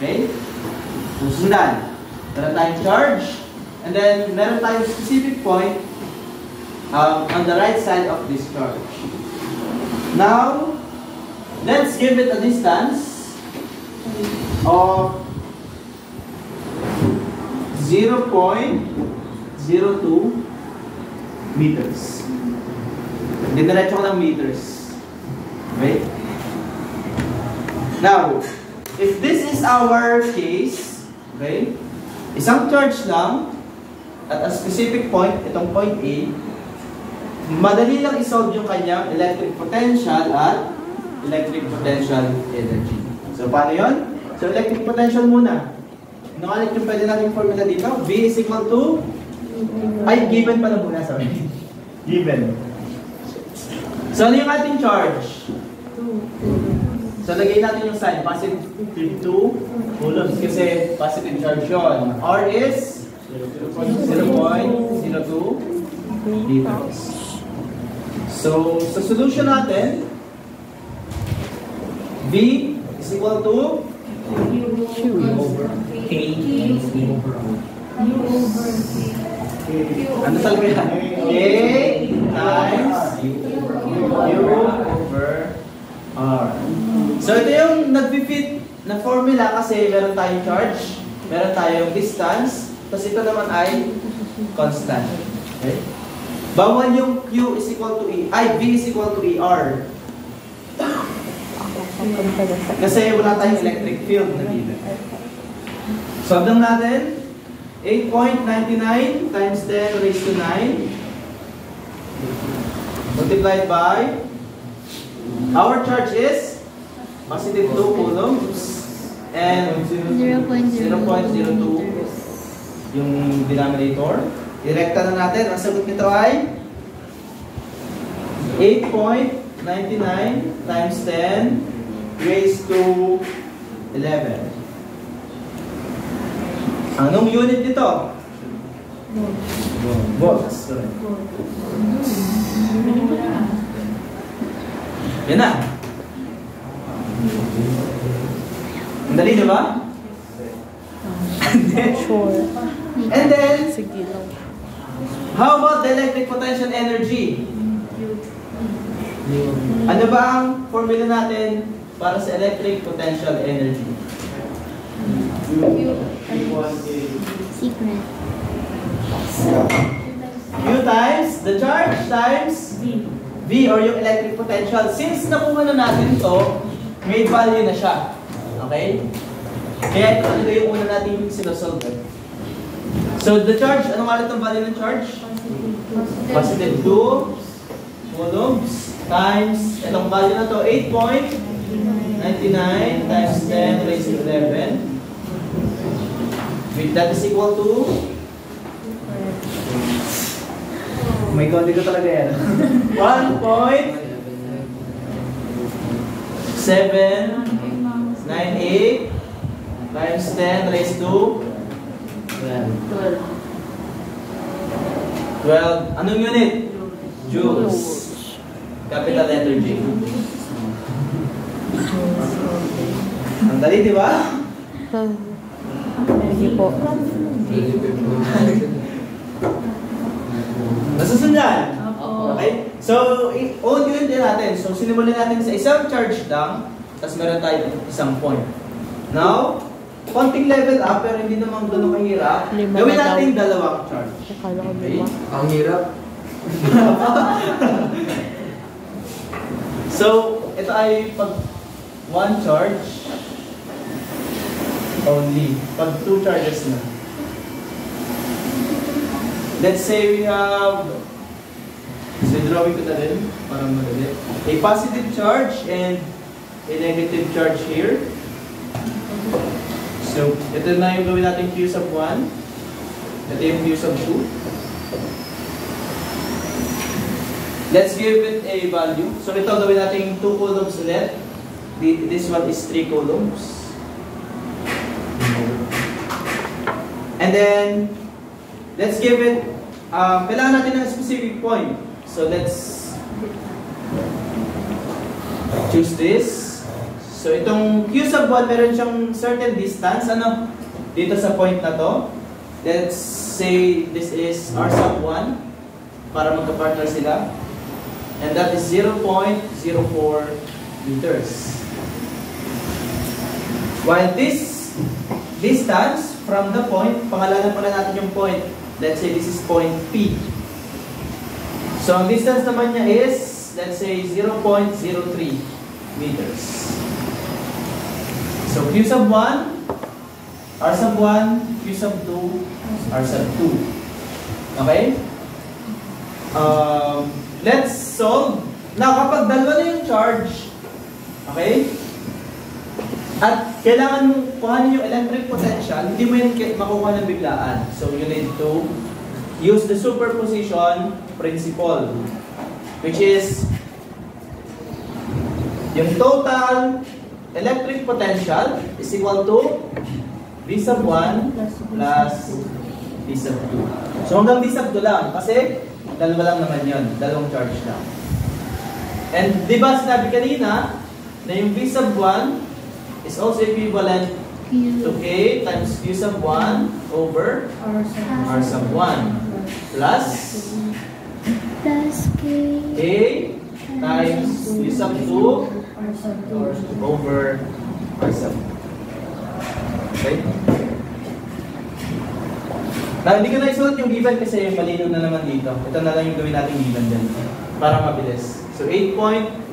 Okay? Susundan. Meron tayong charge. And then, meron tayong specific point on the right side of this charge. Now, let's give it a distance of 0.02 meters. Didiretso ko ng meters. Okay? Now, if this is our case, okay, isang charge lang at a specific point, itong point A, madali lang isolve yung kanyang electric potential at electric potential energy. So, paano yun? So, electric potential muna. Nakalit yung pwede natin formula dito. V is equal to, ay, given pala muna, sorry. Given. So, ano yung ating charge? So, lagay natin yung sign. Positive 2 coulombs kasi positive charge yun. R is 0.02 liters. So, sa solution natin, V is equal to Q over K over R. Ano talaga yan? K times U over R. So, ito yung nag-fit na formula kasi meron tayong charge, meron tayong distance, tapos ito naman ay constant. Okay? Bawal yung Q is equal to E, ay V is equal to ER. Kasi wala tayong electric field na dito. So, abdang natin, 8.99 times 10 raised to 9 multiplied by our charge is positive 2 coulombs and 0.02 yung denominator. Direkta na natin. Ang sagot nito ay 8.99 times 10 raised to 11. Anong unit nito? Volts. Yan na. Ang dali, di ba? Sure. And then, Sige lang. how about the electric potential energy? Ano ba ang formula natin para sa electric potential energy? Secret. Q times the charge times V or yung electric potential. Since nakuha na natin ito, may value na siya. Okay? Kaya ito ano yung una natin sinosolve. So the charge, anong nga ang value ng charge? Positive 2 coulombs times, itong value na to, 8.99 times 10 raised to 11. That is equal to, oh my god, hindi ko talaga yan. 1.798 times 10 raised to 12. 12. Anong unit? Joules. Capital letter J. Ang dali, di ba? Sige po. Nasusundan? Okay? So, own yun din natin. So, sinimulan natin sa isang charge lang, tapos meron tayo isang point. Now, konting level up, pero hindi naman ganun kahirap. Gawin natin dalawang charge. Okay? Ang hirap. So, ito ay pag one charge only. Pag two charges na. Let's say we have, so drawing ko na rin, para madali. A positive charge and a negative charge here. So, ito na yung gawin natin Q sub 1. Ito yung Q sub 2. Let's give it a value. So, ito gawin natin 2 coulombs ulit. This one is 3 coulombs. And then, let's give it, kailangan natin ng specific point. So, let's choose this. So, itong Q sub 1, meron siyang certain distance, ano, dito sa point na to. Let's say this is R sub 1, para magka-partner sila. And that is 0.04 meters. While this distance from the point, pangalanan pala natin yung point. Let's say this is point P. So, ang distance naman niya is, let's say, 0.03 meters. So, Q sub 1, R sub 1, Q sub 2, R sub 2. Okay? Let's solve. Now, kapag dalawa na yung charge, okay? At kailangan mong kuhanin yung electric potential, hindi mo yan makukuha ng biglaan. So, you need to use the superposition principle, which is yung total electric potential is equal to V sub 1 plus V sub 2. So hanggang V sub 2 lang kasi dalawa lang naman yun, dalawang charge lang. And di ba sinabi kanina na yung V sub 1 is also equivalent to K times Q sub 1 over R sub 1 plus K times Q sub 2 over R sub. Okay? Now, hindi ko na isulat yung given kasi malinaw na naman dito. Ito na lang yung gawin natin given din. Para mabilis. So, 8.99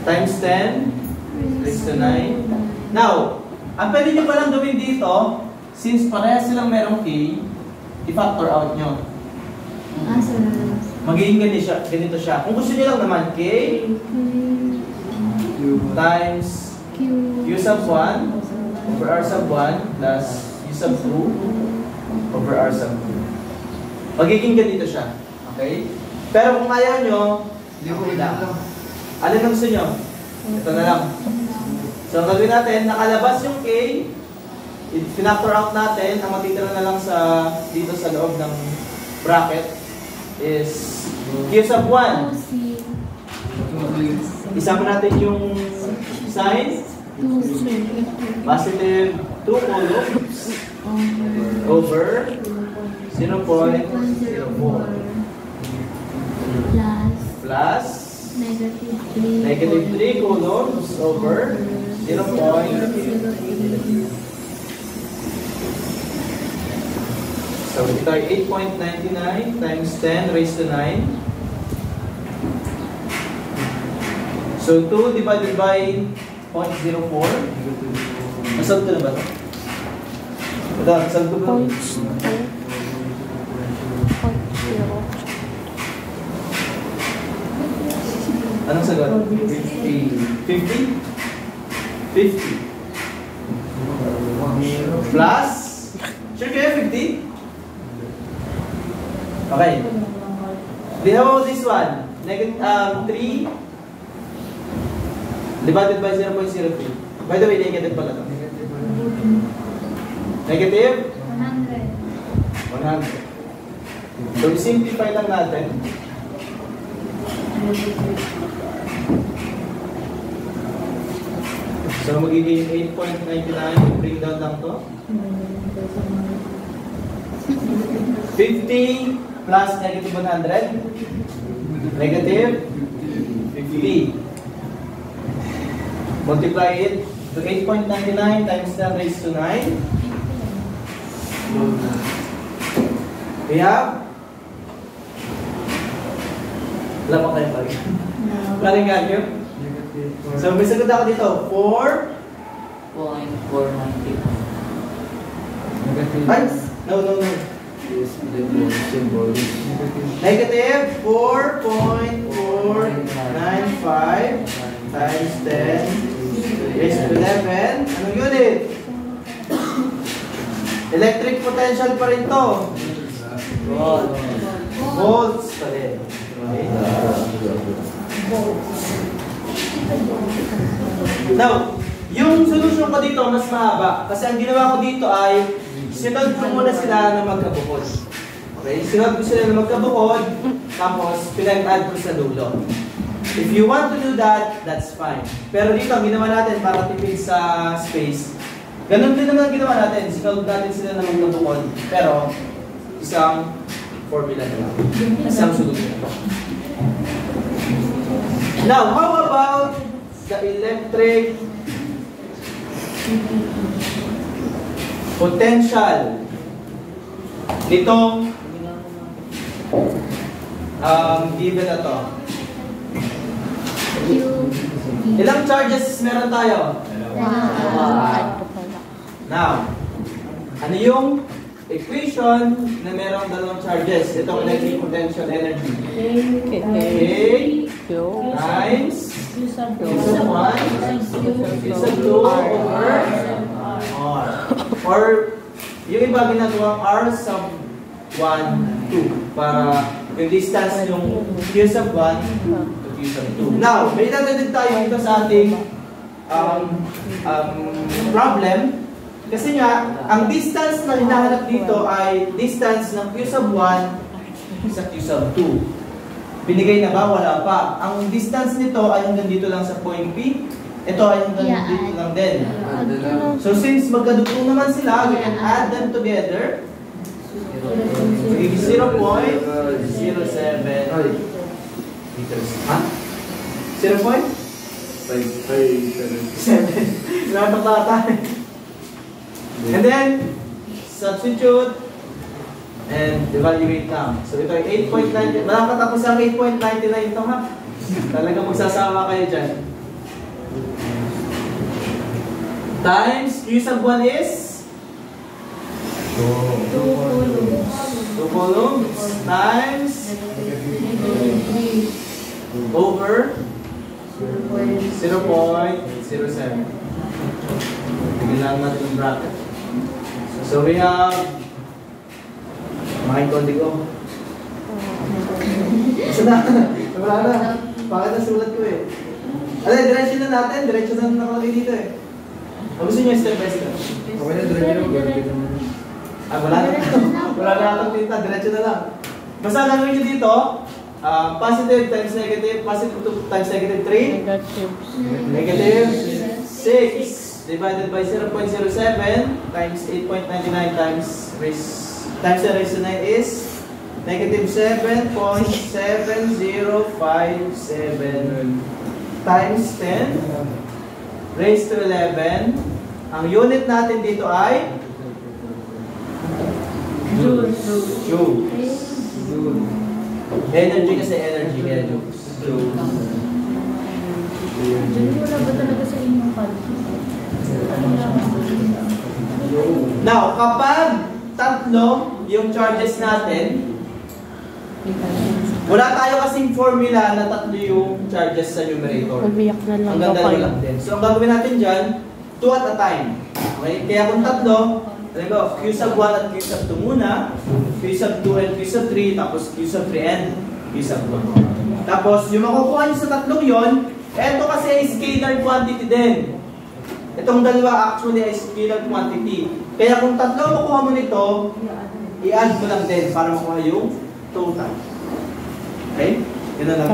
times 10 raised to 9. Now, ang pwede nyo palang gawin dito, since parehas silang merong K, i-factor out nyo. Magiging ganito siya. Kung gusto nyo lang naman, K times Q sub 1 over R sub 1 plus Q sub 2 over R sub 2. Magiging ganito siya. Okay? Pero kung ayaw nyo, hindi ko ilang. Alin ang gusto nyo? Ito na lang. So, ang gagawin natin, nakalabas yung K, i-factor out natin, ang matitira na lang sa dito sa loob ng bracket is Q sub 1. Isama natin yung sign. Positive 2 coulombs over 0.04 plus negative 3 coulombs over 0.08. So, ito ay 8.99 times 10 raised to 9. So, 2 divided by 0.04. Nasal ko na ba ito? Ito, nasal ko ba? Anong sagot? 50? 50. Plus? Sure kayo 50? Okay. Then how about this one? Negative 3 divided by 0.03. By the way, negative pala ito. Negative? 100. So, simplify lang natin. So, magiging 8.99. Bring down lang to. 50 plus negative 100. Negative 50. Multiply it to 8.99 times 10 raised to 9. We have? Wala pa kayo pag. Kaling ganyo? So, may sagot ako dito. 4.490. Ay! No. Negative 4.495 times 10 raised to 11. Anong unit? Electric potential pa rin to. Volts pa rin. Okay. Now, yung solution ko dito mas mahaba. Kasi ang ginawa ko dito ay sinod ko muna sila na magkabukod. Okay? Sinod ko sila na magkabukod, tapos pinag-add ko sa dulo. If you want to do that, that's fine. Pero dito, ginawa natin para tipid sa space. Ganun din naman ginawa natin. Sinunod natin sila na magbubukod. Pero, isang formula na lang. Isang solution. Now, how about the electric potential nitong given na to? Ilang charges meron tayo? Now, ano yung equation na merong dalawang charges? Itong electric potential energy. K times Q sub 1 Q sub 2 over R. Or yung iba ginagawang R sub 1, 2 para yung distance yung Q sub 1 to Q sub 2. Now, may nagdadag tayo dito sa ating problem. Kasi nga, ang distance na hinahanap dito ay distance ng Q sub 1 sa Q sub 2. Binigay na ba? Wala pa. Ang distance nito ay hanggang dito lang sa point P. Ito ay hanggang dito lang din. So since magkadugtong naman sila, we can add them together. 0.07 meters. Ha? 0.57. Natakata. And then, substitute and evaluate lang. So ito ay 8.90. Malapatapos ang 8.99 ito ha. Talaga magsasawa kayo dyan. Times Q sub 1 is 2 coulombs times over 0.07. Bigyan lang natin yung bracket. So we have konti ko. Isa na. Wala na. Bakit nasulat ko eh? Alay, diretso na natin. Diretso na nakalagay dito eh. Gusto nyo step by step? Okay na, diretso na. Wala na. Wala na atang tinta. Diretso na lang. Basta gagawin nyo dito, positive times negative, positive times negative 3. Negative 6 divided by 0.07 times 8.99 times the raised to 9 is negative 7.7057 times 10 raised to 11. Ang unit natin dito ay joules. Energy kasi energy kaya joules. Wala ba talaga sa inyong Now, kapag tatlo yung charges natin, wala tayo kasing formula na tatlo yung charges sa numerator. Hanggang dalawa lang din. So, ang gagawin natin dyan, 2 at a time. Okay? Kaya kung tatlo, Q sub 1 at Q sub 2 muna, Q sub 2 and Q sub 3, tapos Q sub 3 and Q sub 1. Tapos, yung makukuha nyo sa tatlong yon, eto kasi ay scalar quantity din. Itong dalawa actually ay scalar quantity. Kaya kung tatlo makuha mo nito, i-add mo lang din para makuha yung total. Okay? Yun na lang.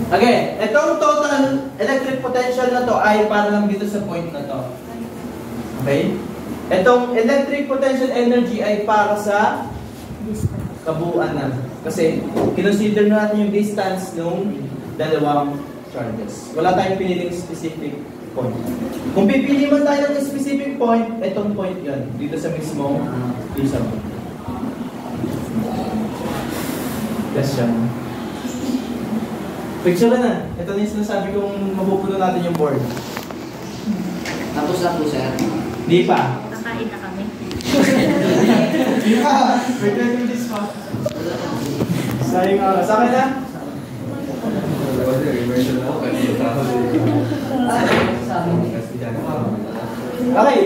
Okay, itong total electric potential na to ay para lang dito sa point na to. Okay? Itong electric potential energy ay para sa kabuuan na. Kasi kinonsider na natin yung distance ng dalawang charges. Wala tayong piniling specific point. Kung pipili man tayo ng specific point, itong point yun. Dito sa mismong piece. Question. Picture na. Ito na yung sinasabi kong mapupuno natin yung board. Tapos na po, sir. Di pa. Kakain na kami. Di pa. May 20 minutes pa. Sayang oras. Sa akin na? Okay.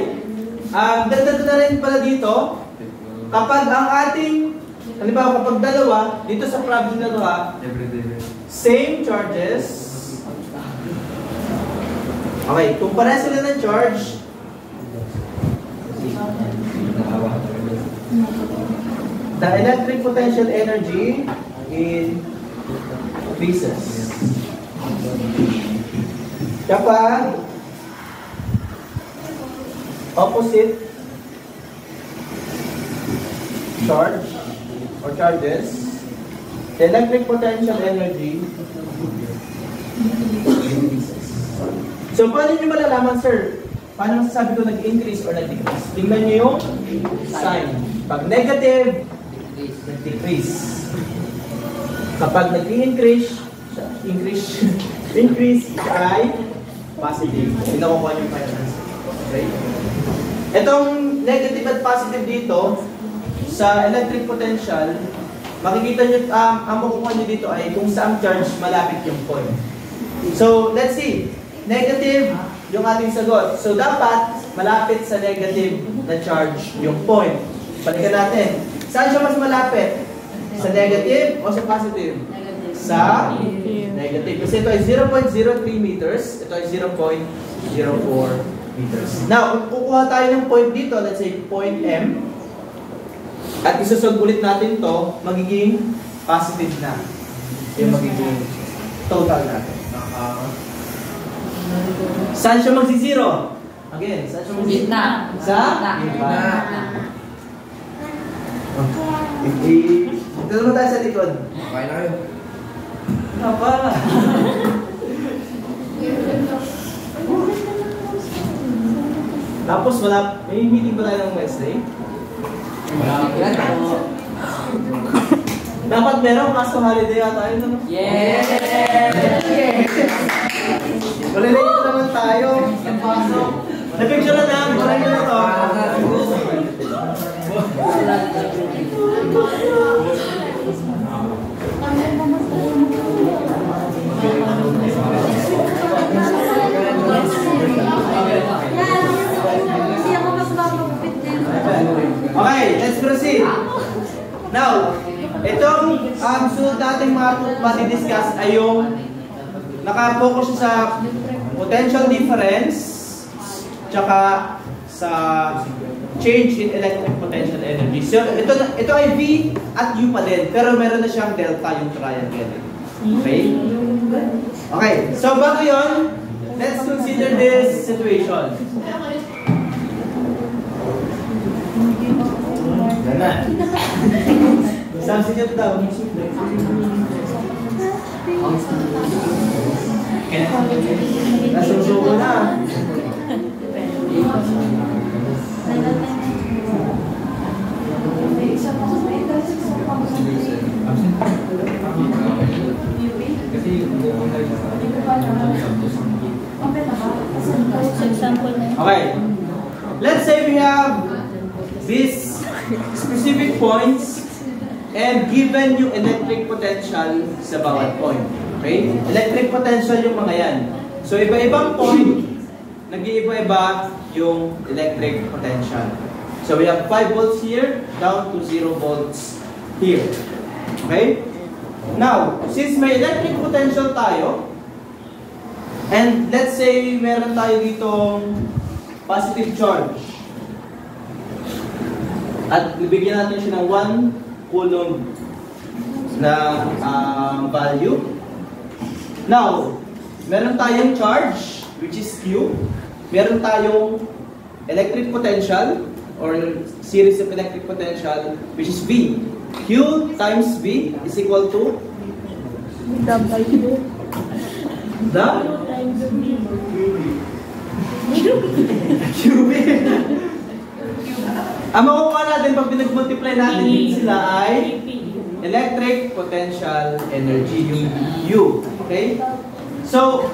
Dagdag na rin pala dito. Kapag ang ating, halimbawa kapag dalawa, dito sa problem na to same charges. Okay, kung pareha sila ng charge, the electric potential energy increases. Kapag opposite charge or charges, the electric potential energy increases. So, paano nyo malalaman, sir? Paano masasabi ko nag-increase or nag-decrease? Tingnan nyo yung sign. Pag negative, nag-decrease. Kapag nag-increase, increase ay positive. Pinakukuha nyo yung final answer. Okay? Itong negative at positive dito, sa electric potential, makikita nyo, ang makukuha nyo dito ay kung saan charge malapit yung point. So, let's see. Negative yung ating sagot. So, dapat malapit sa negative na charge yung point. Balikan natin. Saan siya mas malapit? Sa negative o sa positive? Negative. Sa negative. Kasi ito ay 0.03 meters. Ito ay 0.04 meters. Now, kung kukuha tayo ng point dito, let's say point M, at isusog ulit natin to, magiging positive na. Yung magiging total natin. Saan siya magsi-zero? Again, saan siya magsi-zero? Gitna. Sa? Gitna. Dito naman tayo sa likod. Okay na yun. Apa? Tapos wala, may meeting ba tayo ng Wednesday? Dapat meron, kaso holiday yata yun, ano? Yes! Malilate naman tayo. Pasok. Na-picture na lang. Malay na ito. Okay, let's proceed. Now, itong sunod nating matidiscuss ay yung naka-focus sa potential difference tsaka sa change in electric potential energy. So, ito ay V at U pa din, pero meron na siyang delta yung triangle. Okay? Okay, so bago yun, let's consider this situation. Substitute daw. Nasusuko na. Okay. Let's say we have these specific points and given yung electric potential sa bawat point. Okay? Electric potential yung mga yan. So, iba-ibang point, nag-iiba-iba yung electric potential. So, we have 5 volts here, down to 0 volts here. Okay? Now, since may electric potential tayo, and let's say meron tayo ditong positive charge, at bibigyan natin siya ng 1 coulomb na value. Now, meron tayong charge, which is Q. Meron tayong electric potential, or series of electric potential, which is V. Q times V is equal to? QV. Ang makukuha natin pag pinag-multiply natin sila ay electric potential energy, yung U. Okay? So,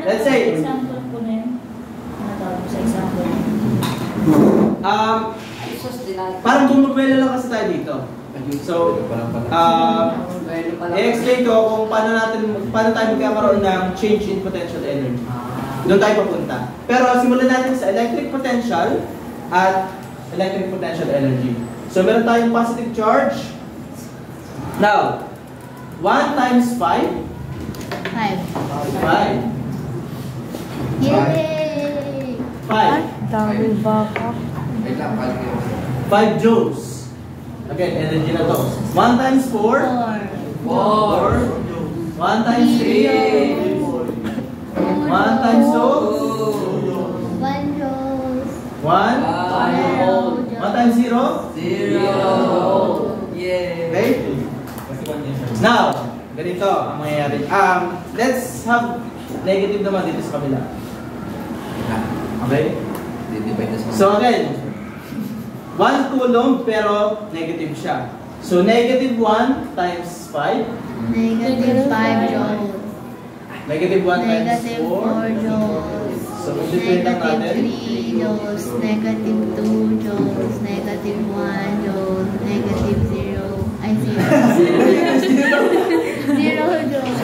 let's say, example po na yun. Natawag sa example. parang bumabela lang kasi tayo dito. So, i-explain ko kung paano tayo magkakaroon ng change in potential energy. Doon tayo papunta. Pero simulan natin sa electric potential at electric potential energy. So, meron tayong positive charge. Now, 1 times 5? 5. Yay! 5. Wait lang, 5 joules. Again, energy na to. 1 times 4. 4. 1 times 3. 1 times 2. 1 joules. 1. 1 times 0. 0. Yeah. Okay? Now, ganito ang mangyayari. Let's have negative naman dito sa kabila. Okay? So again, 1 coulomb pero negative siya. So negative 1 times 5. Negative 5 joules. Negative 1 times Negative 4 4. joules. So multiply lang Negative natin. 3 joules. Negative 2 joules. Negative 1 joules. Negative 0. Ay, 0. 0 joules.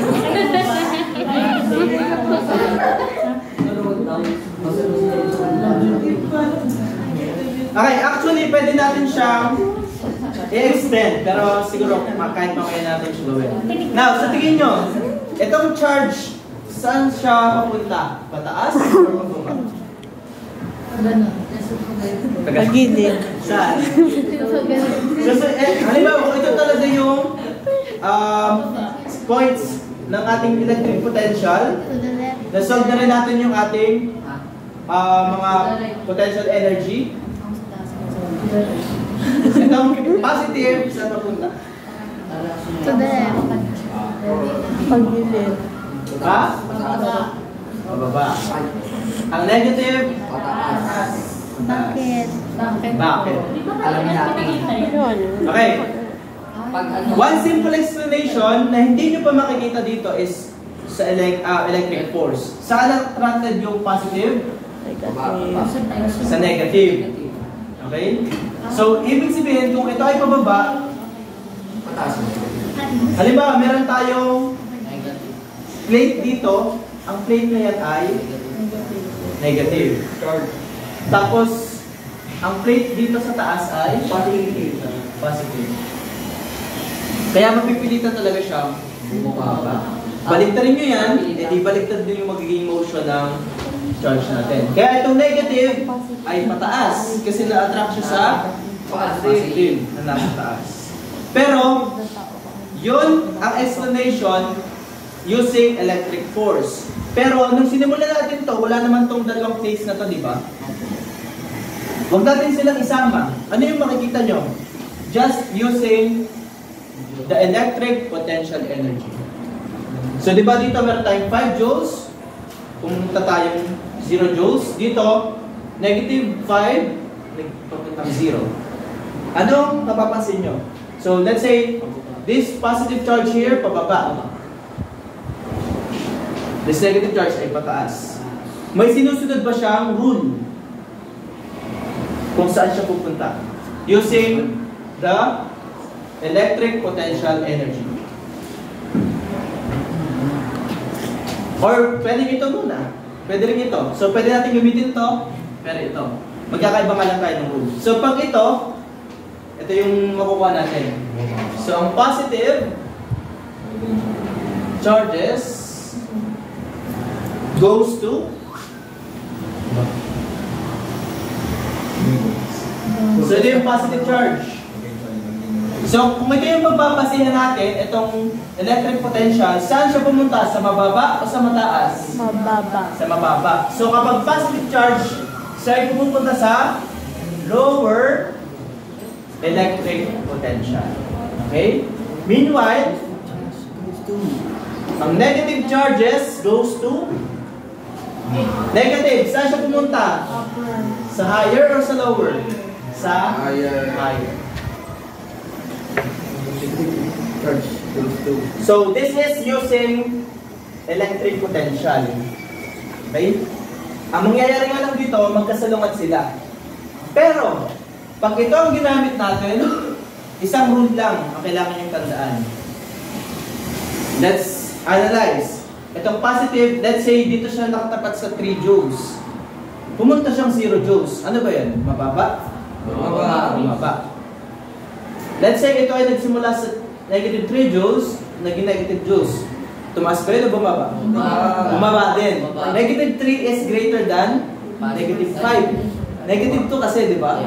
Okay, actually pwede natin siyang i-extend, pero siguro kahit mamaya natin siya gawin. Now, sa tingin nyo, itong charge, saan siya papunta? Pataas or pababa? Pagilid. Saan? So, halimbawa, kung ito talaga yung points ng ating electric potential, To the left. nasolve na rin natin yung ating mga potential energy. Itong positive, saan papunta? To the left. Pagilid. Ha? Pababa. Ang negative? Bakit? Bakit? Alam natin. Yun. Okay. Pag ano, One simple explanation na hindi nyo pa makikita dito is sa electric force. Saan attracted yung positive? Negative. Sa negative. Okay? So, ibig sabihin, kung ito ay pababa, Pataas. halimbawa, meron tayong plate dito, ang plate na yan ay negative. Tapos, ang plate dito sa taas ay positive. Kaya mapipilitan talaga siyang bumaba. Baliktarin nyo yan, edi baliktad din yung magiging motion ng charge natin. Kaya itong negative ay pataas kasi na-attract siya sa positive na nasa taas. Pero, yun ang explanation using electric force. Pero, nung sinimulan natin to, wala naman tong dalawang phase na to, di ba? Huwag natin silang isama. Ano yung makikita nyo? Just using the electric potential energy. So, di ba dito meron tayong 5 joules? Pumunta tayong 0 joules. Dito, negative 5, nagpapuntang 0. Anong napapansin nyo? So, let's say, this positive charge here, pababa. This negative charge ay pataas. May sinusunod ba siyang rule? Kung saan siya pupunta? Using the electric potential energy. Or pwede ito muna. Pwede rin ito. So pwede natin gamitin ito, pero ito. Magkakaiba nga lang tayo ng rule. So pag ito yung makukuha natin. So ang positive charges goes to so ito yung positive charge. So, kung ito yung pagbabasihan natin, itong electric potential, saan siya pumunta? Sa mababa o sa mataas? Mababa. Sa mababa. So, kapag positive charge, siya ay pupunta sa lower electric potential. Okay? Meanwhile, ang negative charges goes to negative. Saan siya pumunta? Sa higher or sa lower? Sa Higher. So, this is using electric potential. Okay? Ang mangyayari nga lang dito, magkasalungat sila. Pero, pag ito ang ginamit natin, isang rule lang ang kailangan yung tandaan. Let's analyze. Itong positive, let's say dito siya nakatapat sa 3 joules. Pumunta siyang 0 joules. Ano ba yan? Mababa? Bumaba. Let's say ito ay nagsimula sa negative 3 joules, naging negative joules. Tumaas ba yun o bumaba? Bumaba din. Negative 3 is greater than negative 5. Negative 2 kasi, di ba?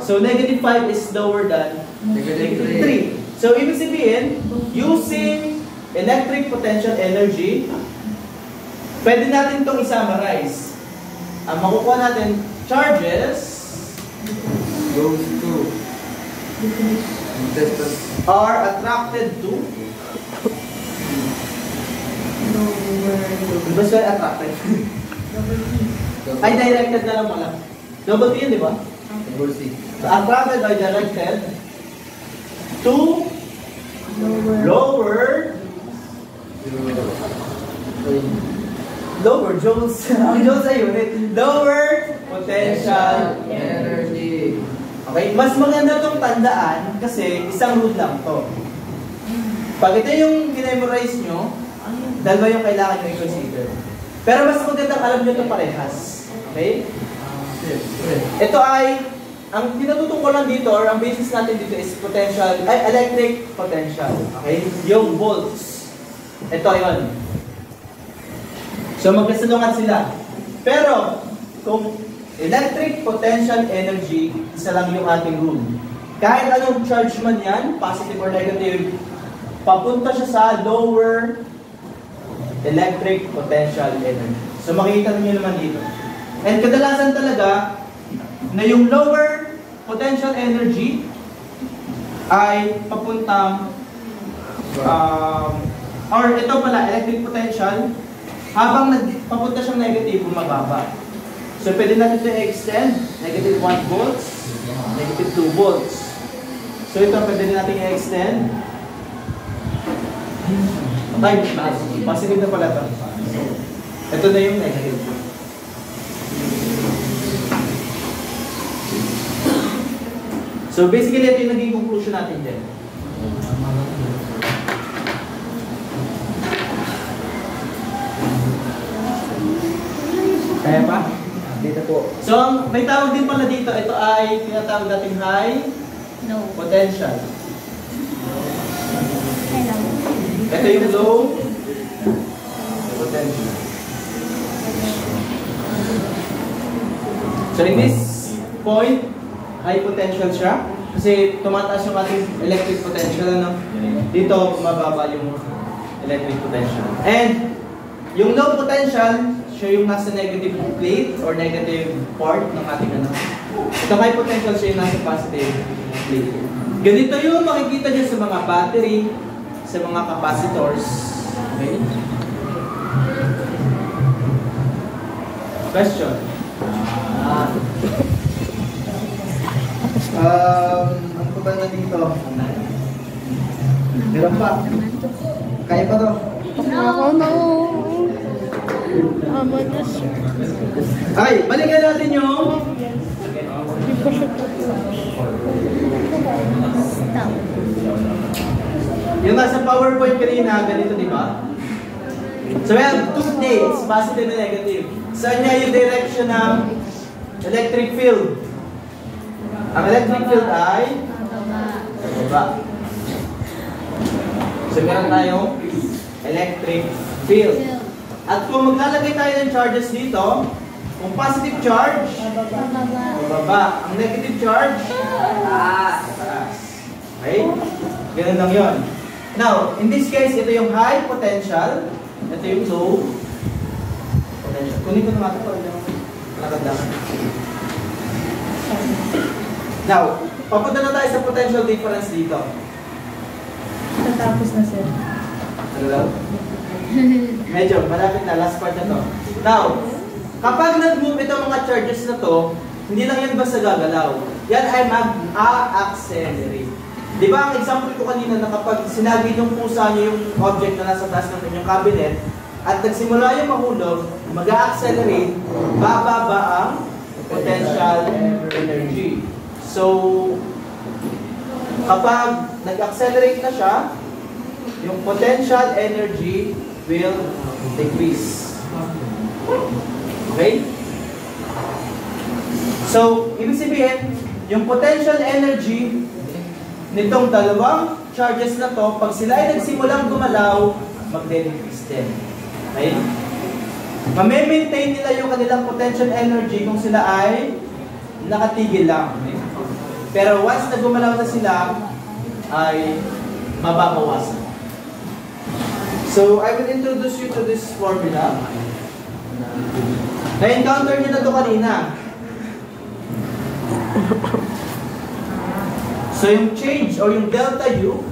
So negative 5 is lower than Negative 3. So, ibig sabihin, using electric potential energy, pwede natin itong i-summarize. Ang makukuha natin, charges goes to distance. are attracted to. Diba siya attracted? Ay, directed na lang mo lang. Double T yun, di ba? Double C. So, attracted by directed to lower joules. Ang joules ay unit. Lower potential Energy. Okay, mas maganda itong tandaan kasi isang rule lang to. Pag ito yung memorize nyo, dalawa yung kailangan nyo i-consider. Pero mas magandang alam nyo ito parehas. Okay? Ito ay, ang tinututong ko lang dito, or ang basis natin dito is potential, electric potential. Okay? Yung volts. Ito yun. So magkasalungan sila. Pero, kung electric potential energy, isa lang yung ating rule. Kahit anong charge man yan, positive or negative, papunta siya sa lower electric potential energy. So makikita niyo naman dito. And kadalasan talaga na yung lower potential energy ay papuntang or ito pala, electric potential, habang papunta siyang negative, bumababa. So pwede natin ito i-extend, negative 1 volts, negative 2 volts. So ito pwede natin i-extend. Ay, positive na pala ito. Ito na yung negative. So basically, ito yung naging conclusion natin dyan. Kaya pa? Dito po. So, may tawag din pala dito. Ito ay tinatawag natin high potential. Ito yung low potential. So in this point, high potential siya. Kasi tumataas yung ating electric potential. Ano? Dito, mababa yung electric potential. And yung low potential, siya yung nasa negative plate or negative part ng ating ano. Ito high potential, siya yung nasa positive plate. Ganito yung makikita nyo sa mga battery, sa mga capacitors. Okay? Question? Ano ba na dito? Meron pa? Kaya pa to? Ako na. Ama na siya. Okay, balikan natin yung Stop. yung nasa PowerPoint kanina, ganito, di ba? So we have two states, positive and negative. Saan niya yung direction ng electric field? Ang electric field ay baba. So meron tayong electric field. At kung maglalagay tayo ng charges dito, kung positive charge, bababa. Ang negative charge, taas. Okay? Ganun lang yun. Now, in this case, ito yung high potential. Ito yung low potential. Kunin ko naman ito. Nakagdaman. Now, papunta na tayo sa potential difference dito. Tatapos na sir. Hello? Medyo, malapit na. Last part na to. Now, kapag nag-move itong mga charges na to, hindi lang yan basta gagalaw. Yan ay mag-a-accelerate. Di ba ang example ko kanina na kapag sinagi yung pusa nyo yung object na nasa taas ng inyong cabinet at nagsimula yung mahulog, mag-a-accelerate, bababa ang potential energy. So, kapag nag-accelerate na siya, yung potential energy will decrease. Okay? So, ibig sabihin, yung potential energy nitong dalawang charges na to, pag sila ay nagsimulang gumalaw, magde-decrease din. Okay? Mame-maintain nila yung kanilang potential energy kung sila ay nakatigil lang. Okay? Pero once na gumalaw na sila, ay mababawasan. So, I will introduce you to this formula. Na-encounter niyo na ito kanina. So, yung change or yung delta U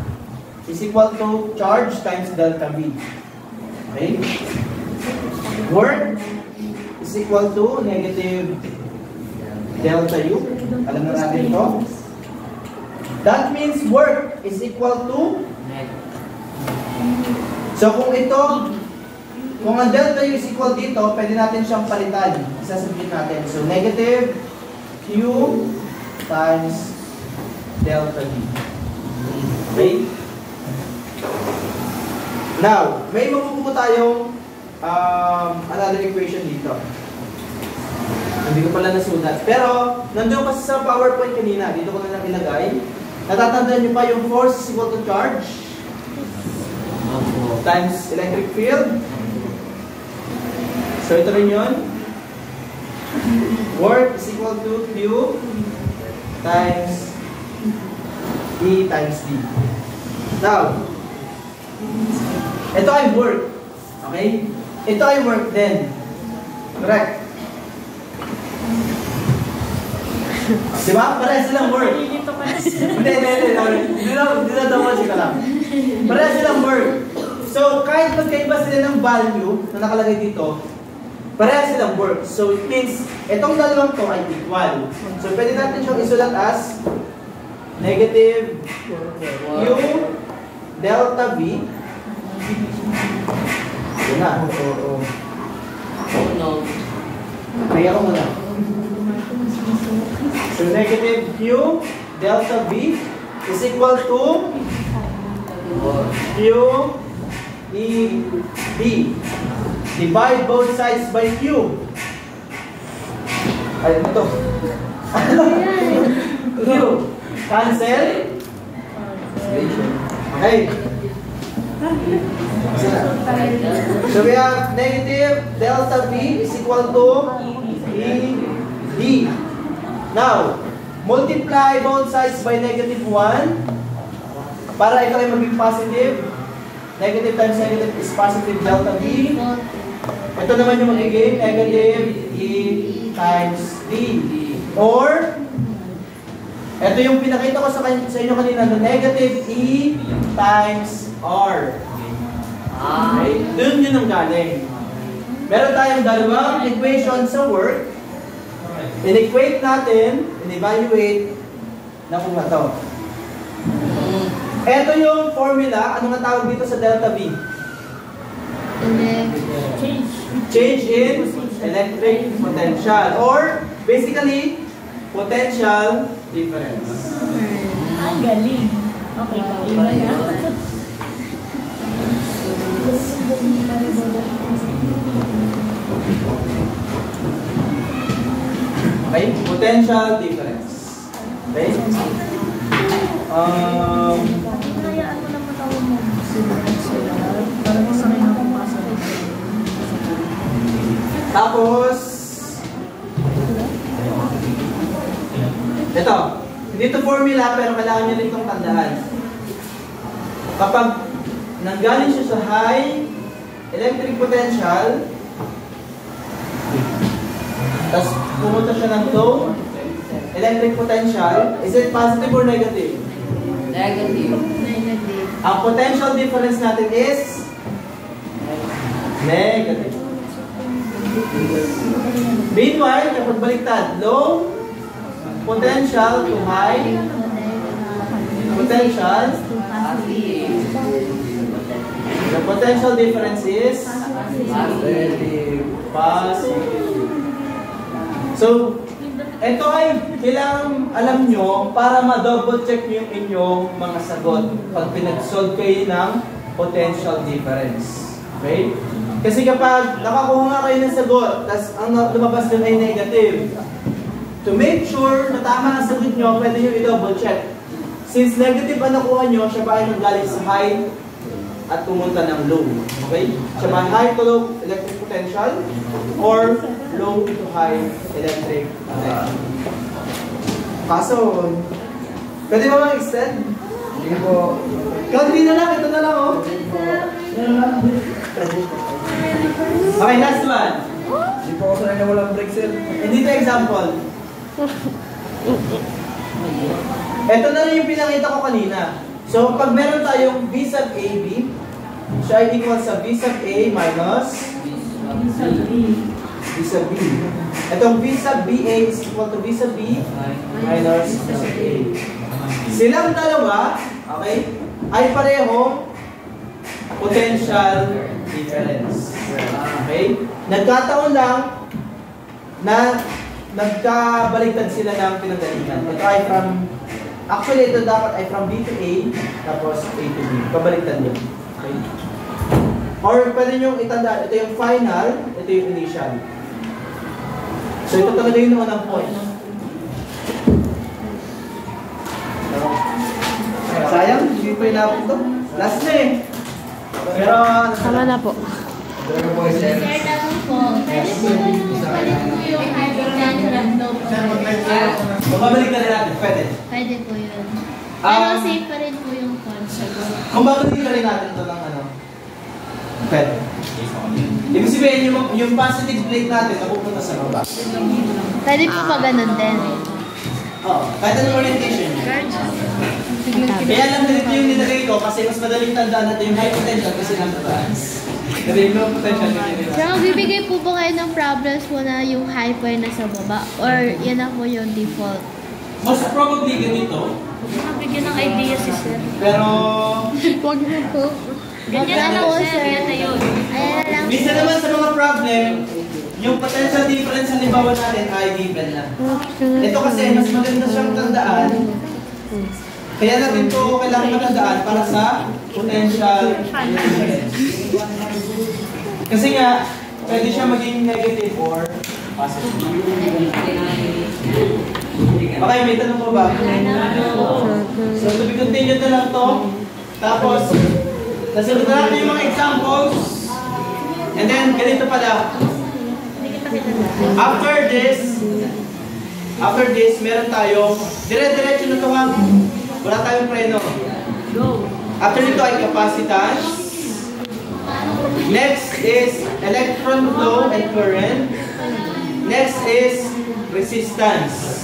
is equal to charge times delta V. Okay? Work is equal to negative delta U. Alam na natin ito. That means work is equal to, so kung ito, kung ang delta U is equal dito, pwede natin siyang palitan. Isasubmit natin. So negative Q times delta V. Okay? Now, may makukuha tayong another equation dito. Hindi ko pala nasulat. Pero, nandun kasi sa PowerPoint kanina, dito ko na lang ilagay. Natatandaan nyo pa yung force is equal to charge times electric field. So, ito rin yun. Work is equal to Q times E times D. Now, ito ay work. Okay? Ito ay work din. Correct? Diba? Parehas silang work. Hindi na dapat sila lang. Parehas silang work. So, kahit magkaiba sila ng value na nakalagay dito, parehas silang work. So, it means, itong dalawang to ay equal. So, pwede natin siyang isulat as negative Q delta V. Yun na. Kaya ko muna. So, negative Q delta V is equal to Q E B. Divide both sides by Q. Ay, ito. Q. Cancel. Okay. So, we have negative delta V is equal to E B. Now, multiply both sides by negative 1 para ito ay maging positive. Negative times negative is positive delta V. Ito naman yung magiging negative E times D. Or, ito yung pinakita ko sa inyo kanina na negative E times R. Okay? Doon yun ang galing. Meron tayong dalawang equation sa work. In-equate natin, in-evaluate, nakuha to. Ito yung formula. Ano nga tawag dito sa delta V? Change in electric potential. Or, basically, potential difference. Ang galing. Okay, Okay? Potential difference. Okay? Hayaan mo na matawag mo. Para masanay na pumasa. Tapos, ito. Hindi ito formula, pero kailangan nyo rin itong tandaan. Kapag nanggaling siya sa high electric potential, tapos pumunta siya ng low electric potential, is it positive or negative? Negative. Ang potential difference natin is negative. Meanwhile, kapag baliktad, low potential to high potential, the potential difference is positive. So, ito ay kailangan alam nyo para ma-double check nyo yung inyong mga sagot pag pinag-solve kayo ng potential difference. Okay? Kasi kapag nakakuha nga kayo ng sagot, tapos ang lumabas dun ay negative, to make sure na tama ang sagot nyo, pwede nyo i-double check. Since negative ang nakuha nyo, siya ba ay nanggaling sa high at pumunta ng low? Okay? Siya ba high to low electric potential or low to high electric potential? Kaso, pwede ba mag-extend? Hindi po. Kaunti na lang, ito na lang oh. Okay, last one. Hindi po ako sanay na walang break, sir. Hindi ito example. Ito na rin yung pinakita ko kanina. So, pag meron tayong V sub AB, siya ay equal sa V sub A minus V sub B. Itong V sub BA is equal to V sub B minus V sub A. Silang dalawa, okay, ay parehong potential difference. Okay? Nagkataon lang na nagkabaligtad sila ng pinanggalingan. Ito ay from, actually ito dapat ay from B to A, tapos A to B. Kabaligtad yun. Okay? Or pwede nyo itanda, ito yung final, ito yung initial. So ito talaga yung unang point. Sayang, hindi ko inapit to. Last na eh. Pero, Tama na po. Sir, tanong po, pwede po yung hypertension low po. kung babalik na rin natin, pwede. Pwede po yun. Pero safe pa rin po yung concept. Kung babalik na rin natin ito ng ano, pwede. Ibig sabihin, yung positive plate natin, napupunta sa baba. Pwede po pa ganun din. Oo, kahit anong orientation. Kaya lang ganito yung nilagay ko kasi mas madaling tandaan natin yung high potential kasi nasa taas. Kasi yung low potential yung Sir, magbibigay po ba kayo ng problems po na yung hyper na sa baba? Or yan na po yung default? Most probably ganito. Mabigyan ng idea si sir. Pero, Huwag na po. Ganyan na lang, sir. Yan na yun. Ayan na lang. minsan naman sa mga problem, yung potential difference halimbawa natin ay given na. Ito kasi mas maganda siyang tandaan. Kaya natin ito kailangan matandaan para sa potential difference. Kasi nga, pwede siya maging negative or positive. Okay, may tanong po ba? So, to be continued na lang to. Tapos, nasunod na natin yung mga examples. And then, ganito pala. After this, meron tayong dire-diretso na ito ha. Wala tayong preno. After nito ay capacitance. Next is electron flow and current. Next is resistance.